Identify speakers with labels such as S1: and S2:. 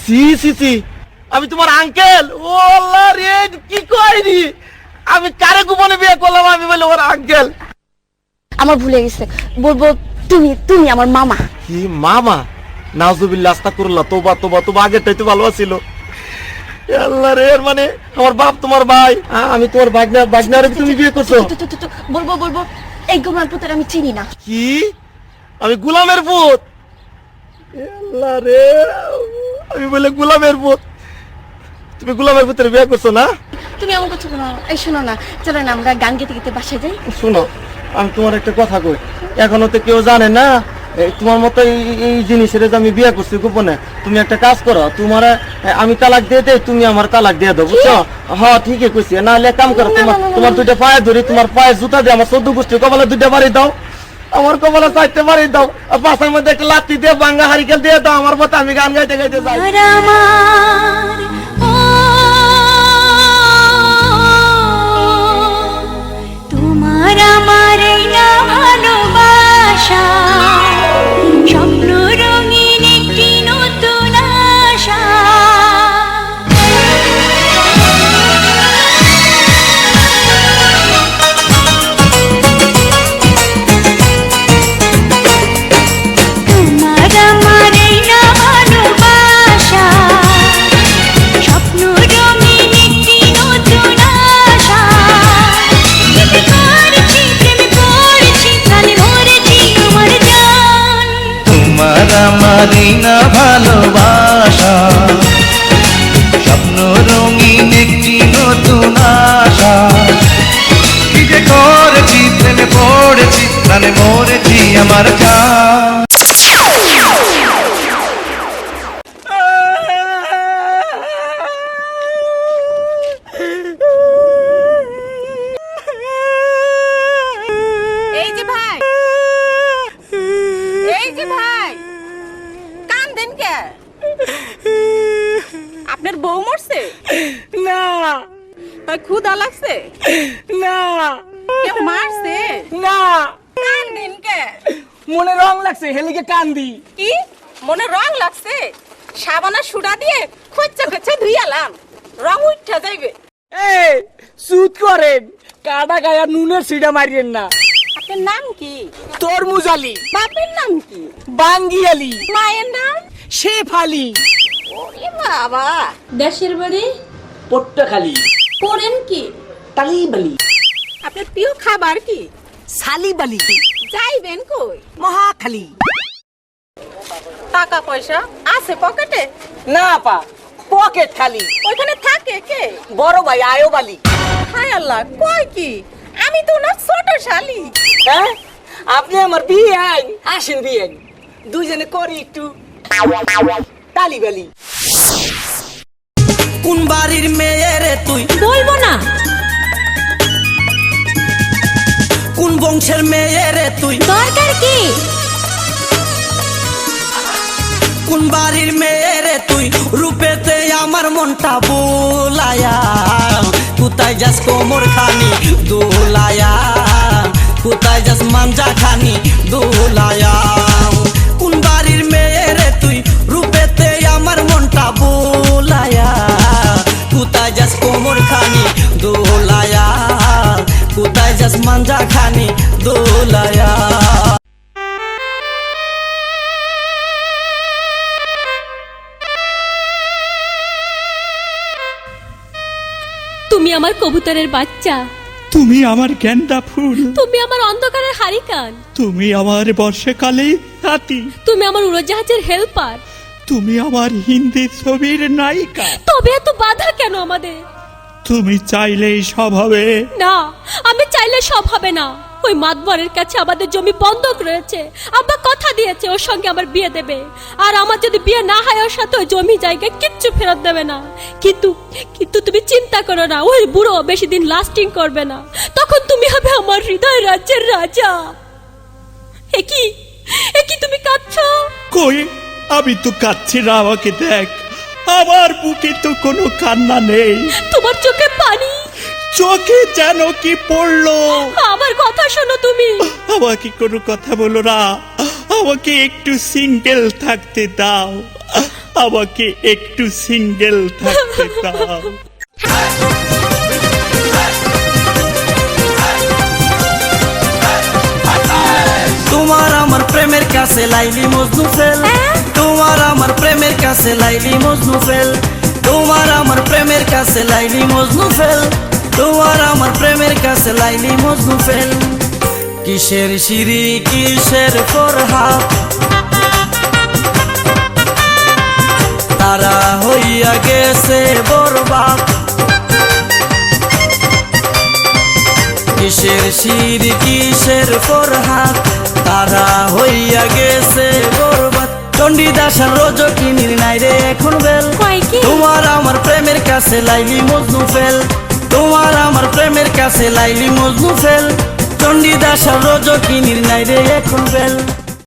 S1: C C C, আমি তোমার uncle? ও আল্লাহ রে, কি কইনি আমি, কারে গোপনে বিয়ে করলাম আমি বলে ওর আঙ্কেল?
S2: আমার ভুলে গেছে, বলবো তুমি তুমি আমার মামা।
S1: কি মামা? নাউজুবিল্লাহ, আস্তাগফিরুল্লাহ, তোবা তোবা তোবা, আগেরটাই তো ভালো ছিল। আল্লাহ রে, এর মানে আমার বাপ তোমার ভাই, আমি তোমার ভাগনারে তুমি বিয়ে করছো?
S2: বলবো বলবো এই গোলামের পুত্র আমি চিনি না।
S1: কি? আমি গোলামের পুত? আল্লাহ রে, আমি বলে গোলামের পুত? তুমি গোলামের পুত্রের বিয়ে করছো না?
S2: তুমি আমার কথা শোনো, এই শোনো না, চলো না আমরা গান গেতে গেতে বাসায় যাই।
S1: শোনো, আমি তোমার একটা কথা কই, এখনো তো কেউ জানে না তোমার মতো এই জিনিসের যে আমি বিয়ে করছি গোপনে। তুমি একটা কাজ করো, তোমার আমি তালাক দিয়ে দেই, তুমি আমার তালাক দিয়ে দাও, বুঝছো? হ্যাঁ ঠিকই কইছি। নাহলে কাম করো, তোমার দুইটা পায়ে ধরি, তোমার পায়ে জুতা দিয়ে আমার 14 গোষ্ঠীর কপালে দুইটা বাড়ি দাও, আমার কপালে 4টে বাড়ি দাও, আর পাশের মধ্যে একটা লাঠি দিয়ে ভাঙ্গা হারিকেল দিয়ে দাও আমার পথে, আমি গান গাইতে গাইতে যাই।
S3: তোমার আমার এই না ভালোবাসা, স্বপ্ন রঙিন একটি নতুন আশা। তোমার আমার এই না ভালোবাসা, স্বপ্ন রঙিন একটি নতুন আশা।
S4: তোমার আমার এই না ভালোবাসা, স্বপ্ন রঙিন একটি নতুন আশা। কি যে করেছি, প্রেমে পড়েছি, প্রাণে মরেছি আমার জান।
S5: এই যে ভাই, এই যে ভাই, কান্দেন কে? আপনার বউ মরছে?
S6: না
S5: ভাই ক্ষুধা লাগছে?
S6: না
S5: কেউ মারছে?
S6: না,
S5: কান্দেন কে?
S6: মনে রং লাগছে, হেলিকে কান্দি।
S5: কি মনে রং লাগছে? সাবানা সুডা দিয়ে খচ্চা খচ্চা ধুইয়ালাম, রং উঠা যাইবে।
S6: এই সুদ করেন, কাটা গায়া নুনের সিডা মারিয়েন না।
S5: আপনার নাম কি?
S6: তরমুজ আলী,
S5: বাপের নাম কি?
S6: বাঙ্গি আলী,
S5: মায়ের নাম?
S6: শেফ আলী।
S5: ওরে বাবা।
S7: দেশের বাড়ি
S6: পট্টাখালী,
S7: করেন কি?
S6: তালিবালি,
S5: আপনার প্রিয় খাবার কি?
S6: সালিবালি,
S5: যাইবেন কই?
S6: মহাখালী।
S5: টাকা পয়সা আছে পকেটে?
S6: না পা, পকেট খালি।
S5: ওইখানে থাকে কে?
S6: বড় ভাই আয়ব আলী।
S5: হায় আল্লাহ, কয় কি? আমি তো না ছোট শালি।
S6: হ্যাঁ, আপনি আমার বিয়ে আইন, আসেন বিয়ে আইন, দুইজনে করি একটু তালিবালি।
S4: কোন বাড়ির মেয়ে রে তুই?
S7: বলবো না।
S4: কোন বংশের মেয়ে রে তুই?
S7: দরকার কি?
S4: কোন বাড়ির মেয়ে রে তুই? রূপেতে আমার মনটা বোলায়া, কোথায় যাস কোমর খানি দোলায়া, কোথায় যাস মাঞ্জা খানি দোলায়া। কোন বাড়ির মেয়ে রে তুই? রূপেতে আমার মনটা বোলায়া, কোথায় যাস কোমর খানি দোলায়া, কোথায় যাস মাঞ্জা খানি দোলায়া।
S7: তুমি আমার কবুতরের বাচ্চা,
S8: তুমি আমার গেন্দা ফুল,
S7: তুমি আমার অন্ধকারের হারিকান,
S8: তুমি আমার বর্ষাকালে হাতি,
S7: তুমি আমার উড়োজাহাজের হেল্পার,
S8: তুমি আমার হিন্দি ছবির নায়িকা।
S7: তবে এত বাধা কেন আমাদের?
S8: তুমি চাইলেই সব হবে
S7: না, আমি চাইলে সব হবে না। ওই মাতবরের কাছে আমাদের জমি বন্ধক রয়েছে, আব্বা কথা দিয়েছে ওর সঙ্গে আমার বিয়ে দেবে, আর আমার যদি বিয়ে না হয় ওর সাথে ওই জমি জায়গা কিচ্ছু ফেরত দেবে না। কিন্তু কিন্তু তুমি চিন্তা করো না, ওই বুড়ো বেশি দিন লাস্টিং করবে না, তখন তুমি হবে আমার হৃদয় রাজ্যের রাজা। একি একি তুমি কাঁদছো?
S8: কই, আমি তো কাঁদছি না, আমাকে দেখ, আমার বুকে তো কোনো কান্না নেই।
S7: তোমার চোখে পানি,
S8: চোখে যেন কি পড়লো।
S7: আমার কথা শোনো তুমি।
S8: আমাকে কোনো কথা বলো না, আমাকে একটু সিঙ্গেল থাকতে দাও, আমাকে একটু সিঙ্গেল থাকতে দাও।
S9: তোমার আমার প্রেমের কাছে লাইলি মজনু ফেল, তোমার আমার প্রেমের কাছে লাইলি মজনু ফেল, তোমার আমার প্রেমের কাছে লাইলি মজনু ফেল, তোমার আমার প্রেমের কাছে লাইলি মজনু ফেল। কিসের সিঁড়ি কিসের ফরহাদ, তারা হইয়া গেছে বরবাদ। কিসের সিঁড়ি কিসের ফরহাদ, তারা হইয়া গেছে বরবাদ। চণ্ডীদাস আর রজকিনীর নাই রে এখন বেল, তোমার আমার প্রেমের কাছে লাইলি মজনু ফেল, তোমার আমার প্রেমের কাছে লাইলি মজনু ফেল। চণ্ডীদাস আর রজকিনীর নাই রে এখন বেল।